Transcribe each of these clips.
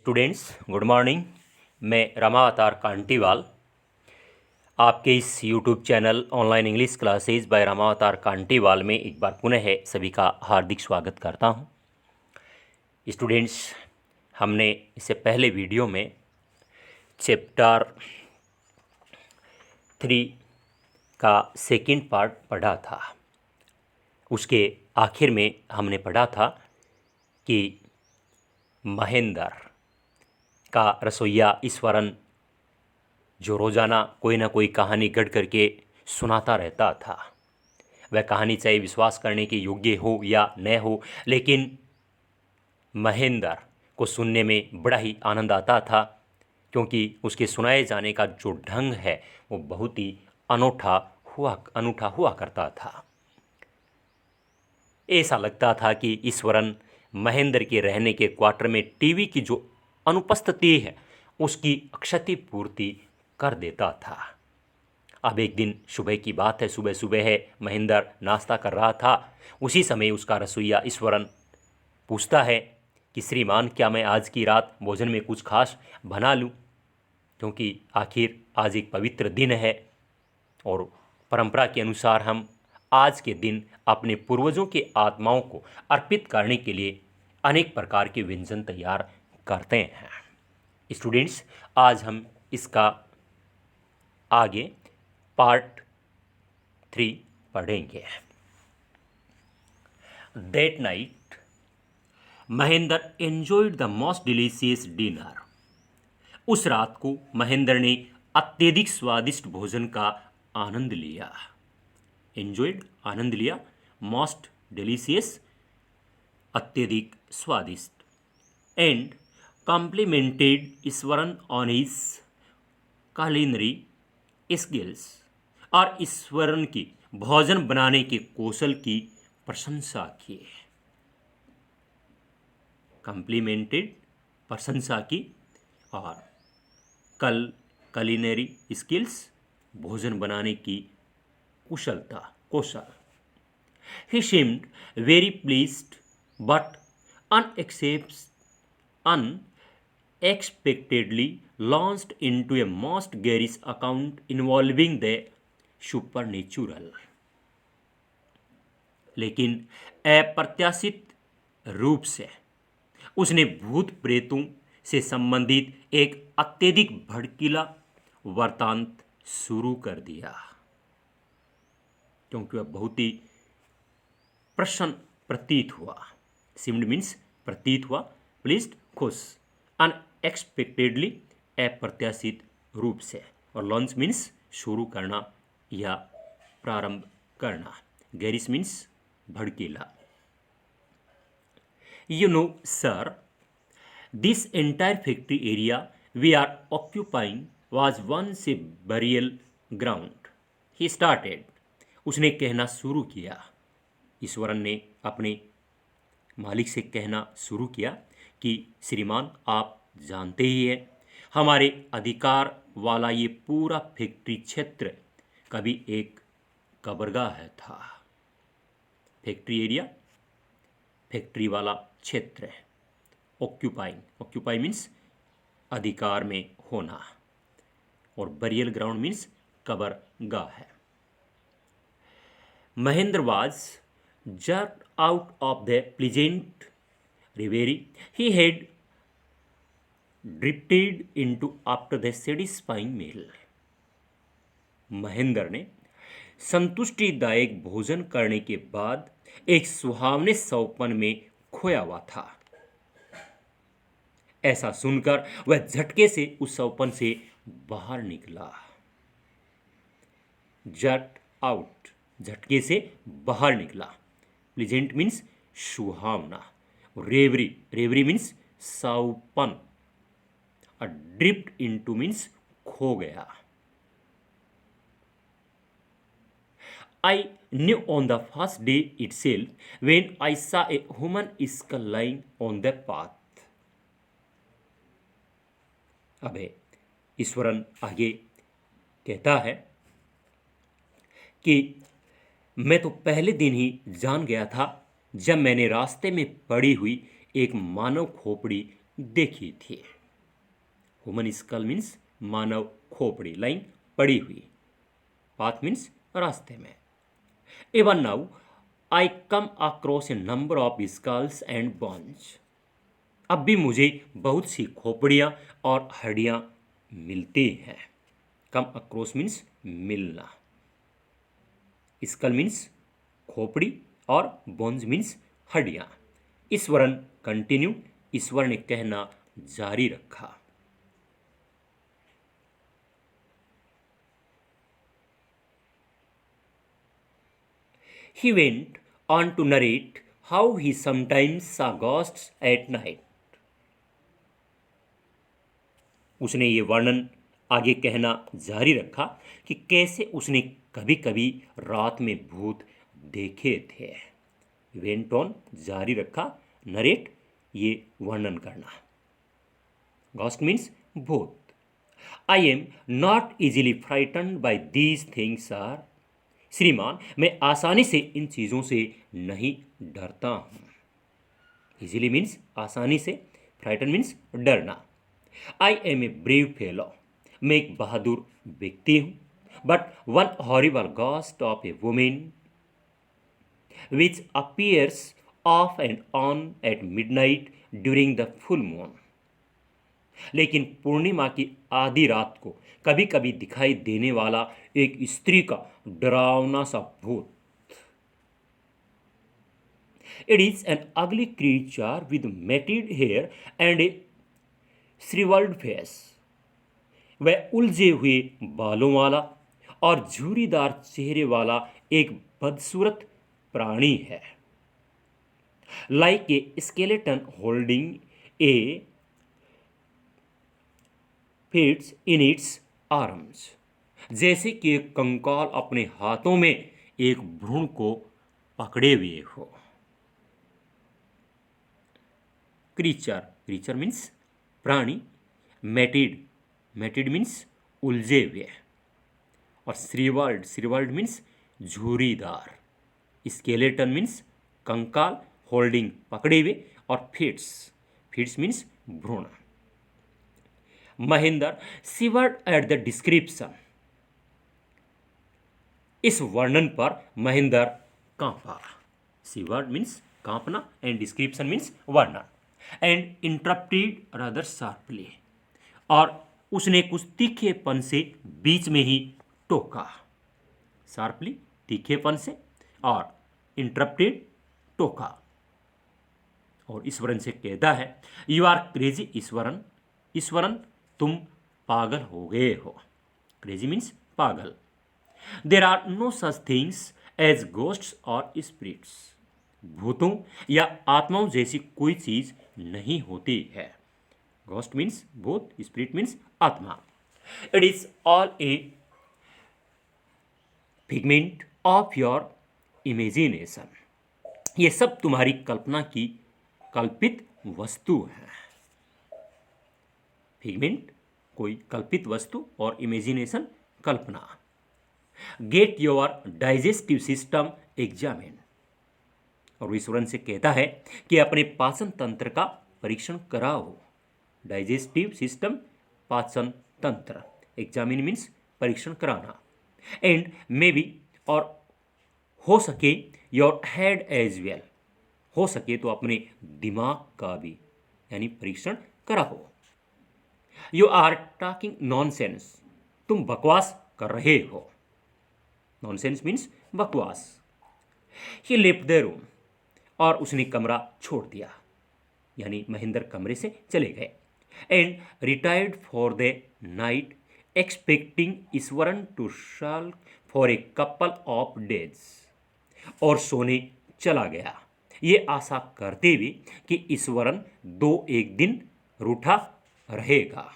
Students good morning. मैं रामावतार कांटीवाल आपके इस YouTube channel online English classes by Ramavatar Kantiwal में एक बार पुनः सभी का हार्दिक स्वागत करता हूं। स्टूडेंट्स, हमने इससे पहले वीडियो में चैप्टर 3 का सेकंड पार्ट पढ़ा था। उसके आखिर में हमने पढ़ा था कि महेंद्र का रसोइया ईश्वरन जो रोज़ाना कोई ना कोई कहानी गढ़ करके सुनाता रहता था। वह कहानी चाहे विश्वास करने के योग्य हो या न हो, लेकिन महेंद्र को सुनने में बड़ा ही आनंद आता था, क्योंकि उसके सुनाए जाने का जो ढंग है वो बहुत ही अनूठा हुआ करता था। ऐसा लगता था कि ईश्वरन महेंद्र के रहने के क्वार्टर में टीवी की जो अनुपस्थिति है उसकी क्षतिपूर्ति कर देता था। अब एक दिन सुबह की बात है, सुबह सुबह है, महेंद्र नाश्ता कर रहा था। उसी समय उसका रसोइया ईश्वरन पूछता है कि श्रीमान, क्या मैं आज की रात भोजन में कुछ खास बना लूं, क्योंकि आखिर आज एक पवित्र दिन है और परंपरा के अनुसार हम आज के दिन अपने पूर्वजों के आत्माओं को अर्पित करने के लिए अनेक प्रकार के व्यंजन तैयार करते हैं। स्टूडेंट्स, आज हम इसका आगे पार्ट 3 पढ़ेंगे। That night Mahendra enjoyed the most delicious dinner. उस रात को महेंद्र ने अत्यधिक स्वादिष्ट भोजन का आनंद लिया। एंजॉयड आनंद लिया, मोस्ट डिलीशियस अत्यधिक स्वादिष्ट, and complimented Eswaran on his culinary skills, और ईश्वरन की भोजन बनाने के कौशल की प्रशंसा की। कॉम्प्लीमेंटेड प्रशंसा की, और culinary स्किल्स भोजन बनाने की कौशल। He seemed very pleased, but unexpectedly launched into a most garish account involving the supernatural. लेकिन अप्रत्याशित रूप से उसने भूत प्रेतों से संबंधित एक अत्यधिक भड़कीला वृत्तांत शुरू कर दिया, क्योंकि वह बहुत ही प्रसन्न प्रतीत हुआ। सीम्ड मीन्स प्रतीत हुआ, प्लीज्ड खुश, अनएक्सपेक्टेडली अप्रत्याशित रूप से, और लॉन्च मीन्स शुरू करना या प्रारंभ करना, गैरिश मीन्स भड़कीला। You know, sir, this entire factory area we are occupying was once a burial ground. He started. उसने कहना शुरू किया। ईश्वरन ने अपने मालिक से कहना शुरू किया कि श्रीमान, आप जानते ही हैं, हमारे अधिकार वाला ये पूरा फैक्ट्री क्षेत्र कभी एक कब्रगाह था। फैक्ट्री एरिया, फैक्ट्री वाला क्षेत्र है। ऑक्यूपाई मीन्स अधिकार में होना, और बरियल ग्राउंड मीन्स कब्रगाह है। Mahendra was jerked out of the pleasant reverie he had drifted into after the satisfying meal. Mahendra ने संतुष्टिदायक भोजन करने के बाद एक सुहावने सौपन में खोया हुआ था। ऐसा सुनकर वह झटके से उस सौपन से बाहर निकला। जट आउट, झटके से बाहर निकला। प्लीजेंट मीन्स सुहावना, रेवरी मीन्स सौपन, और ड्रिफ्ट इनटू मीन्स खो गया। I knew on the first day itself when I saw a human skull lying on the path. अबे ईश्वरन आगे कहता है कि मैं तो पहले दिन ही जान गया था जब मैंने रास्ते में पड़ी हुई एक मानव खोपड़ी देखी थी। ह्यूमन स्कल मीन्स मानव खोपड़ी, लाइन पड़ी हुई, पाथ मीन्स रास्ते में। Even now I come across a number of skulls and bones. अब भी मुझे बहुत सी खोपड़ियाँ और हड्डियाँ मिलती हैं। कम अक्रॉस मीन्स मिलना, स्कल मीन्स खोपड़ी और बोन्स मीन्स हड्डियाँ। ईश्वरन कंटिन्यू, ईश्वर ने कहना जारी रखा। He went on to narrate how he sometimes saw ghosts at night. उसने ये वर्णन आगे कहना जारी रखा कि कैसे उसने कभी कभी रात में भूत देखे थे। वेंट ऑन जारी रखा, नरेट ये वर्णन करना। गॉस्ट मीन्स भूत। I am not easily frightened by these things are. श्रीमान, मैं आसानी से इन चीज़ों से नहीं डरता हूँ। इजीली मीन्स आसानी से, फ्राइटन मीन्स डरना। I am a brave fellow, मैं एक बहादुर व्यक्ति हूँ। But one horrible ghost of a women which appears off and on at midnight during the full moon. लेकिन पूर्णिमा की आधी रात को कभी कभी दिखाई देने वाला एक स्त्री का डरावना सा भूत। It is an ugly creature with matted hair and a shrivelled face. वह उलझे हुए बालों वाला और झुर्रीदार चेहरे वाला एक बदसूरत प्राणी है। Like a skeleton holding A fits in its arms. जैसे कि एक कंकाल अपने हाथों में एक भ्रूण को पकड़े हुए हो। क्रीचर, क्रीचर मीन्स प्राणी। मैटिड, मैटिड मीन्स उलझे हुए। और श्रीवर्ल्ड, श्रीवर्ल्ड मीन्स झुर्रीदार। स्केलेटन मीन्स कंकाल, होल्डिंग पकड़े हुए, और फिट्स, फिट्स मीन्स भ्रूण। Mahendra shivered at the description. इस वर्णन पर महेंद्र कांपा। शिवर्ड मीन्स कांपना एंड डिस्क्रिप्शन मीन्स वर्णन। एंड इंटरप्टेड रादर शार्पली, और उसने कुछ तीखेपन से बीच में ही टोका। शार्पली तीखेपन से, और इंटरप्टेड टोका। और ईश्वरन से कहता है, you are crazy Iswaran, Iswaran तुम पागल हो गए हो। क्रेजी मीन्स पागल। There are no such things as ghosts और स्पिरिट्स। भूतों या आत्माओं जैसी कोई चीज नहीं होती है। घोस्ट मीन्स भूत, स्पिरिट मीन्स आत्मा। It is all a figment of your imagination. ये सब तुम्हारी कल्पना की कल्पित वस्तु है। फिगमेंट कोई कल्पित वस्तु, और imagination Kalpana. Get your digestive system examine. और ईश्वरन से कहता है कि अपने पाचन तंत्र का परीक्षण कराओ। डाइजेस्टिव सिस्टम, पाचन तंत्र। एग्जामिन मीन्स परीक्षण कराना। एंड मे बी, और हो सके, योर हेड एज वेल, हो सके तो अपने दिमाग का भी, यानी परीक्षण कराओ। यू आर टॉकिंग नॉनसेंस, तुम बकवास कर रहे हो। नॉनसेंस मीन्स बकवास। ही लेफ्ट द रूम, और उसने कमरा छोड़ दिया, यानी महेंद्र कमरे से चले गए। And retired for the night expecting Eswaran to sulk for a couple of days. और सोने चला गया, ये आशा करते हुए कि ईश्वरन 2-1 दिन रूठा रहेगा।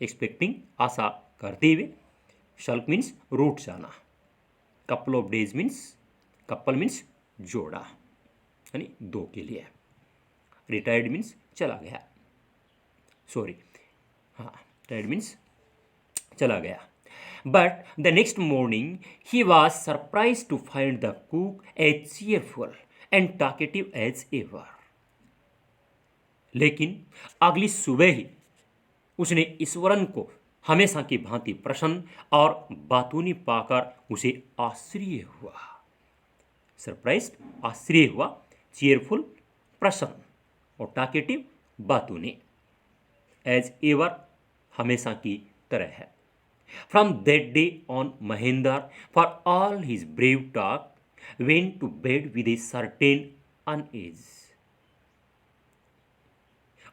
एक्सपेक्टिंग आशा करते हुए, सल्क मीन्स रूठ जाना। Couple of days means, couple means जोड़ा, यानी 2 के लिए। रिटायर्ड मीन्स चला गया, सॉरी, हाँ, रिटायर्ड मीन्स चला गया। But the next morning he was surprise to find the cook as cheerful and talkative as ever. लेकिन अगली सुबह ही उसने ईश्वरन को हमेशा की भांति प्रसन्न और बातूनी पाकर उसे आश्चर्य हुआ। सरप्राइज, आश्चर्य हुआ, चेयरफुल, प्रसन्न और टाकेटिव, बातूनी, एज एवर, हमेशा की तरह है। From that day on, Mahendra, for all his brave talk, went to bed with a certain unease.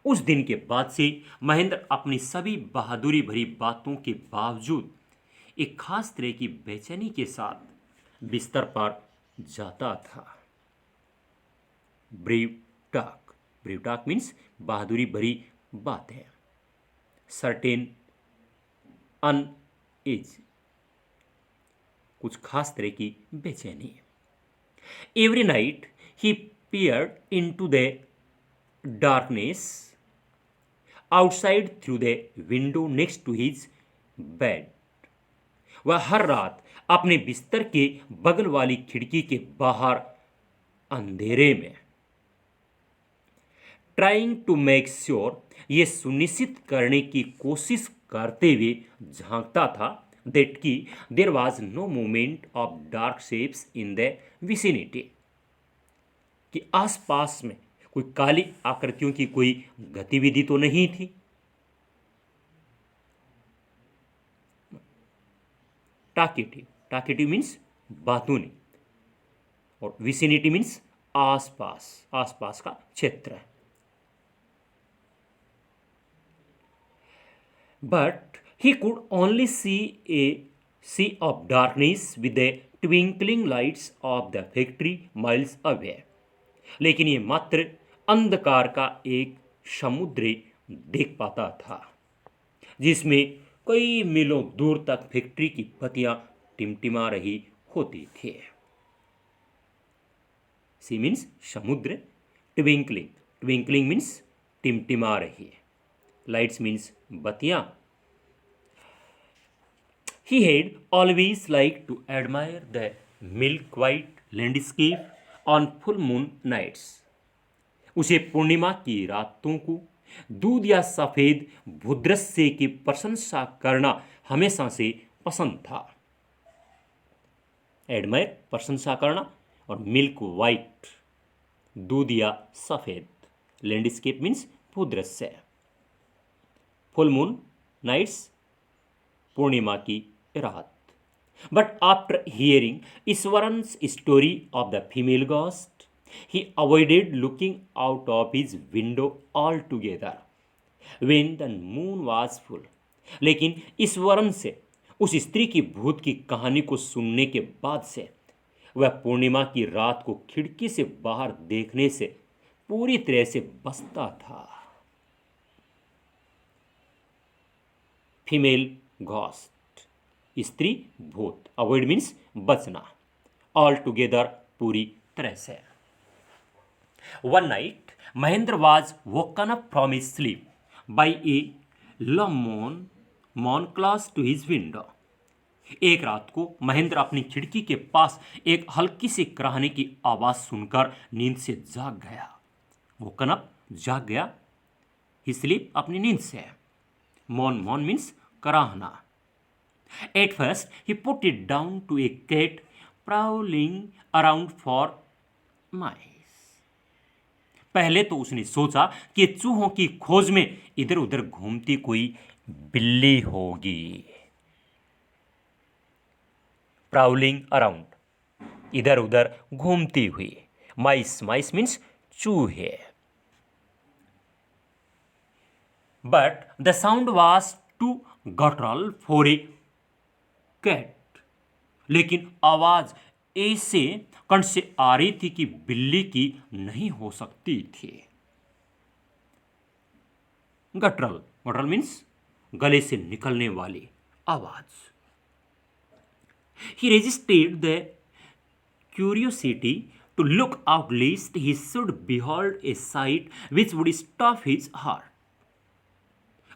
उस दिन के बाद से महेंद्र अपनी सभी बहादुरी भरी बातों के बावजूद एक खास तरह की बेचैनी के साथ बिस्तर पर जाता था। ब्रेव टॉक मीन्स बहादुरी भरी बात है। सर्टेन अनएज, कुछ खास तरह की बेचैनी। Every night he peered into the darkness outside through the window next to his bed. वह हर रात अपने बिस्तर के बगल वाली खिड़की के बाहर अंधेरे में ट्राइंग टू मेक श्योर, ये सुनिश्चित करने की कोशिश करते हुए झांकता था दैट की there was no movement of dark shapes in the vicinity, कि आसपास में कोई काली आकृतियों की कोई गतिविधि तो नहीं थी। टाकेटिव मीन्स बातूनी और विसिनिटी मीन्स आसपास का क्षेत्र। But he could only see a sea of darkness with the twinkling lights of the factory miles away. लेकिन ये मात्र अंधकार का एक समुद्र देख पाता था जिसमें कई मीलों दूर तक फैक्ट्री की बत्तियां टिमटिमा रही होती थी। सी मीन्स समुद्र, ट्विंकलिंग मीन्स टिमटिमा रही, लाइट्स मीन्स बत्तियां। He had always liked to admire the milk white landscape on full moon nights. उसे पूर्णिमा की रातों को दूध या सफेद भूदृश्य की प्रशंसा करना हमेशा से पसंद था। एडमायर, प्रशंसा करना, और मिल्क वाइट, दूध या सफेद, लैंडस्केप मीन्स भूदृश्य, फुल मून नाइट्स, पूर्णिमा की रात। But after hearing Eswaran's story of the female ghost, he avoided looking out of his window altogether when the moon was full. लेकिन ईश्वरन से उस स्त्री की भूत की कहानी को सुनने के बाद से वह पूर्णिमा की रात को खिड़की से बाहर देखने से पूरी तरह से बचता था। फीमेल घोस्ट, स्त्री भूत, अवॉइड मीन्स बचना, ऑल टुगेदर पूरी तरह से। One night Mahendra was woken up from his sleep by a moan close to his window. एक रात को महेंद्र अपनी खिड़की के पास एक हल्की सी कराहने की आवाज सुनकर नींद से जाग गया। वोकन अप, जाग गया, ही स्लीप, अपनी नींद से। मॉन means कराहना। At first, he put it down to a cat prowling around for mice. पहले तो उसने सोचा कि चूहों की खोज में इधर उधर घूमती कोई बिल्ली होगी। प्राउलिंग अराउंड, इधर उधर घूमती हुई। माइस मीन्स चूहे। But the sound was too guttural for a cat, लेकिन आवाज ऐसे कंठ से आ रही थी कि बिल्ली की नहीं हो सकती थी। गटरल मीन्स गले से निकलने वाली आवाज। He resisted the curiosity to look out lest he should behold a sight which would stop his heart.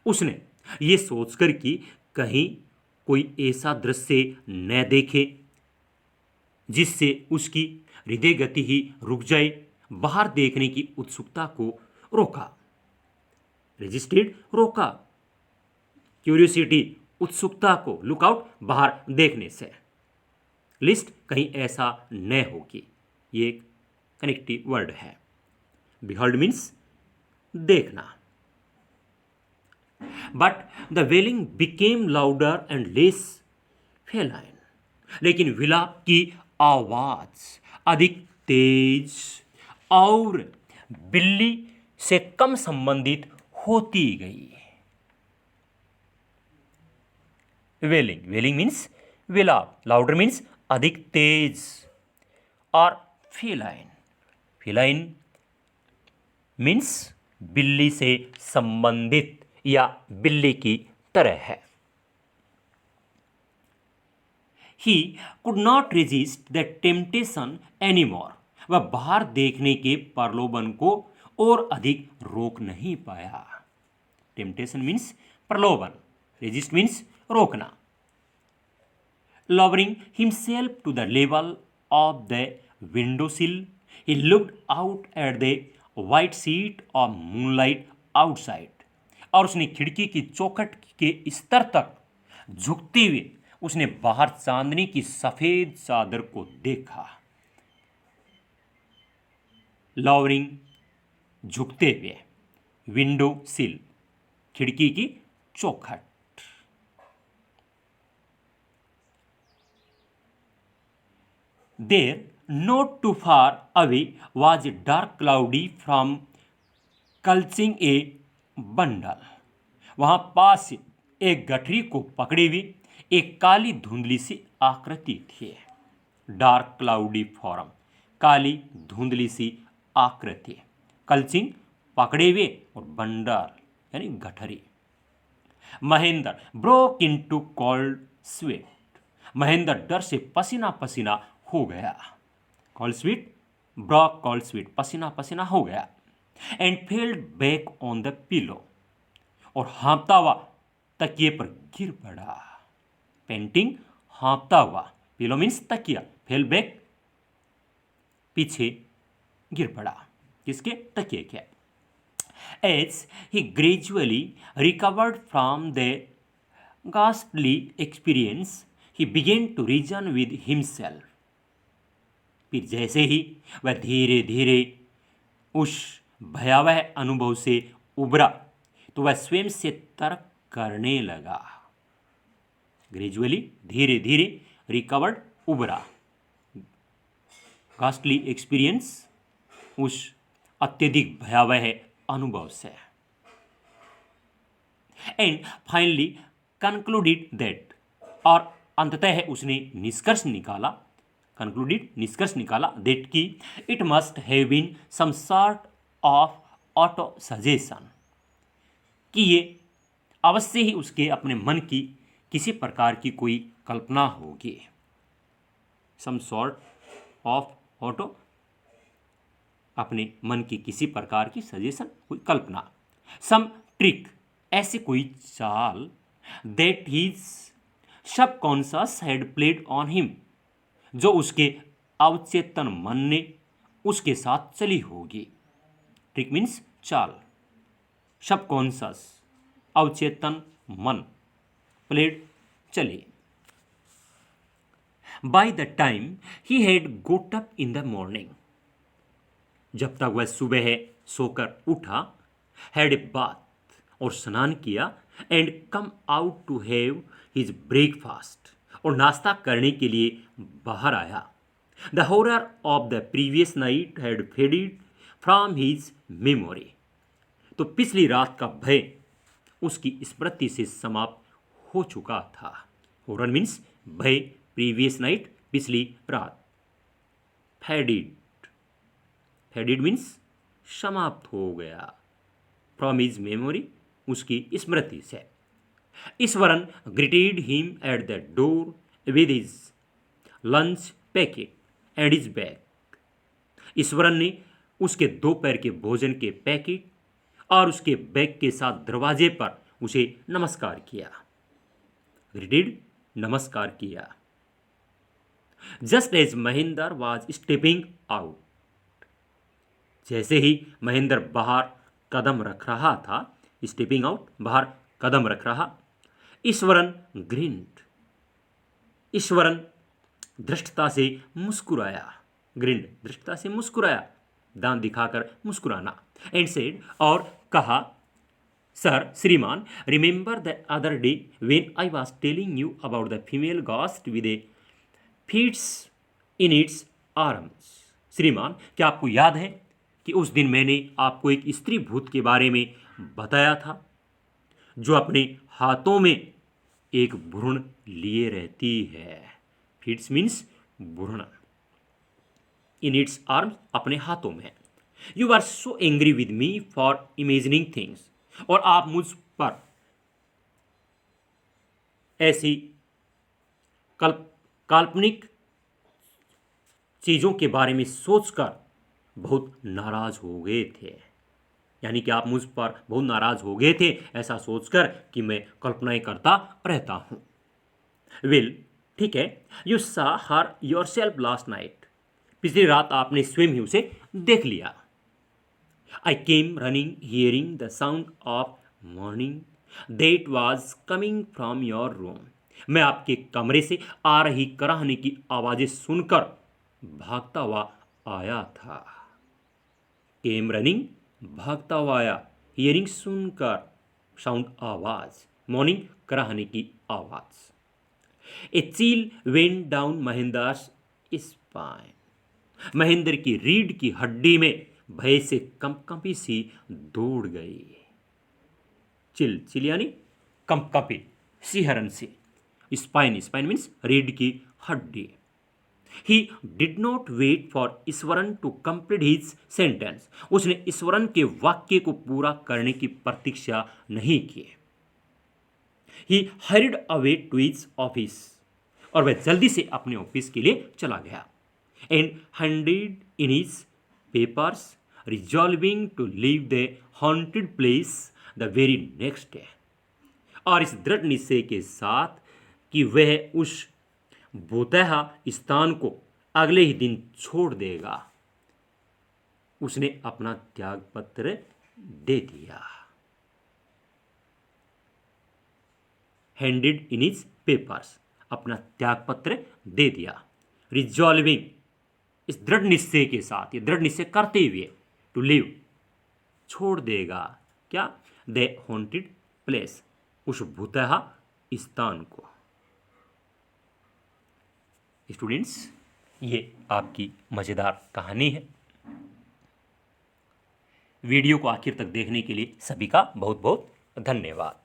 उसने ये सोचकर कि कहीं कोई ऐसा दृश्य न देखे जिससे उसकी हृदय गति ही रुक जाए, बाहर देखने की उत्सुकता को रोका। रेजिस्टेड, रोका, क्यूरियोसिटी, उत्सुकता को, लुकआउट, बाहर देखने से, लिस्ट, कहीं ऐसा न हो कि, ये एक कनेक्टिव वर्ड है। बिहल्ड मीन्स देखना। But the wailing became louder and less feline, लेकिन विलाप की आवाज अधिक तेज और बिल्ली से कम संबंधित होती गई। वेलिंग, वेलिंग मीन्स विलाप, लाउडर मीन्स अधिक तेज, और फेलाइन, फेलाइन मीन्स बिल्ली से संबंधित या बिल्ली की तरह है। He could not resist the temptation anymore, वह बाहर देखने के प्रलोभन को और अधिक रोक नहीं पाया। टेम्पटेशन मीन्स प्रलोभन, रेजिस्ट मीन्स रोकना। Lowering himself to the level of the window sill, he looked out at the white sheet of moonlight outside, और उसने खिड़की की चौखट के स्तर तक झुकते हुए उसने बाहर चांदनी की सफेद चादर को देखा। लॉवरिंग, झुकते हुए, विंडो सिल, खिड़की की चौखट। There, not too far away, was a dark cloudy from clutching a bundle. वहां पास एक गठरी को पकड़ी हुई एक काली धुंधली सी आकृति थी। डार्क क्लाउडी फॉर्म, काली धुंधली सी आकृति। कल्चिंग, पकड़े हुए, और बंडल यानी गठरी। Mahendra broke into cold sweat, Mahendra डर से पसीना पसीना हो गया। Cold sweat, broke cold sweat, पसीना पसीना हो गया। And failed back on the pillow, और हाँपता हुआ तकिए पर गिर पड़ा। पेंटिंग, हाँपता हुआ, पिलो मीन्स तकिया, फेल बैक पीछे गिर पड़ा, किसके, तकिए के। As he gradually recovered from the ghastly experience, he began to reason with himself. फिर जैसे ही वह धीरे धीरे उस भयावह अनुभव से उबरा तो वह स्वयं से तर्क करने लगा। ग्रेजुअली, धीरे धीरे, रिकवर्ड, उबरा, घास्टली एक्सपीरियंस, उस अत्यधिक भयावह अनुभव से। एंड फाइनली कंक्लूडेड दैट, और अंततः उसने निष्कर्ष निकाला, कंक्लूडेड, निष्कर्ष निकाला, दैट की it must have been some sort of auto suggestion, कि ये अवश्य ही उसके अपने मन की किसी प्रकार की कोई कल्पना होगी। सम सॉर्ट ऑफ ऑटो, अपने मन की किसी प्रकार की सजेशन, कोई कल्पना। सम ट्रिक, ऐसी कोई चाल, that his subconscious had played on him, जो उसके अवचेतन मन ने उसके साथ चली होगी। ट्रिक मीन्स चाल, सबकॉन्शियस, अवचेतन मन, प्लेड, चली। By the time he had goat up in the morning, जब तक वह सुबह सोकर उठा, हैड ए बाथ, और स्नान किया, and come out to have his breakfast, और नाश्ता करने के लिए बाहर आया। The horror of the previous night had faded from his memory, तो पिछली रात का भय उसकी स्मृति से समाप्त हो चुका था। हॉरर मीन्स भय, प्रीवियस नाइट, पिछली रात। फेडेड, फेडेड मीन्स समाप्त हो गया, फ्रॉम हिज मेमोरी, उसकी स्मृति से। Eswaran greeted him at the door with his lunch packet and his bag, Eswaran ने उसके दोपहर के भोजन के पैकेट और उसके बैग के साथ दरवाजे पर उसे नमस्कार किया। ग्रीटेड, नमस्कार किया। Just as Mahendra was stepping out, जैसे ही महेंद्र बाहर कदम रख रहा था, स्टेपिंग आउट, बाहर कदम रख रहा। ईश्वरन ग्रिन्ड, ईश्वरन धृष्टता से मुस्कुराया, ग्रिन्ड धृष्टता से मुस्कुराया, दांत दिखाकर मुस्कुराना। एंड सेड, और कहा, सर, श्रीमान, remember the other day when I was telling you about the female ghost with a fetus in its arms. श्रीमान, क्या आपको याद है कि उस दिन मैंने आपको एक स्त्री भूत के बारे में बताया था जो अपने हाथों में एक भ्रूण लिए रहती है। फीट्स मीन्स भ्रूण, इन इट्स आर्म्स अपने हाथों में। You are so angry with me for imagining things, और आप मुझ पर ऐसी काल्पनिक चीजों के बारे में सोचकर बहुत नाराज हो गए थे। यानी कि आप मुझ पर बहुत नाराज हो गए थे ऐसा सोचकर कि मैं कल्पनाएं करता रहता हूं। वेल, ठीक है, यू सा हर योरसेल्फ लास्ट नाइट, पिछली रात आपने स्वयं ही उसे देख लिया। I came running hearing the sound of moaning that was coming from your room, मैं आपके कमरे से आ रही कराहने की आवाजें सुनकर भागता हुआ आया था। केम रनिंग, भागता हुआ आया, हियरिंग सुनकर, साउंड आवाज, मॉर्निंग कराहने की आवाज। A chill went down Mahendra's spine, महेंद्र की रीढ़ की हड्डी में भय से कंपकंपी सी दौड़ गई। चिल, चिल यानी कंपकंपी, सिहरन सी। स्पाइन, स्पाइन मीन्स रीढ़ की हड्डी। He did not wait for Iswaran to complete his sentence, उसने ईश्वरन के वाक्य को पूरा करने की प्रतीक्षा नहीं की। He hurried away to his office, और वह जल्दी से अपने ऑफिस के लिए चला गया। And handed in his papers, resolving to leave the haunted place the very next day, और इस दृढ़ निश्चय के साथ कि वह उस भूतहा स्थान को अगले ही दिन छोड़ देगा, उसने अपना त्याग पत्र दे दिया। हैंडेड इन हिज पेपर्स, अपना त्याग पत्र दे दिया। रिजॉल्विंग, इस दृढ़ निश्चय के साथ, ये दृढ़ निश्चय करते हुए, टू लिव, छोड़ देगा क्या, द हॉन्टेड प्लेस, उस भूतहा स्थान को। स्टूडेंट्स, ये आपकी मज़ेदार कहानी है। वीडियो को आखिर तक देखने के लिए सभी का बहुत बहुत धन्यवाद।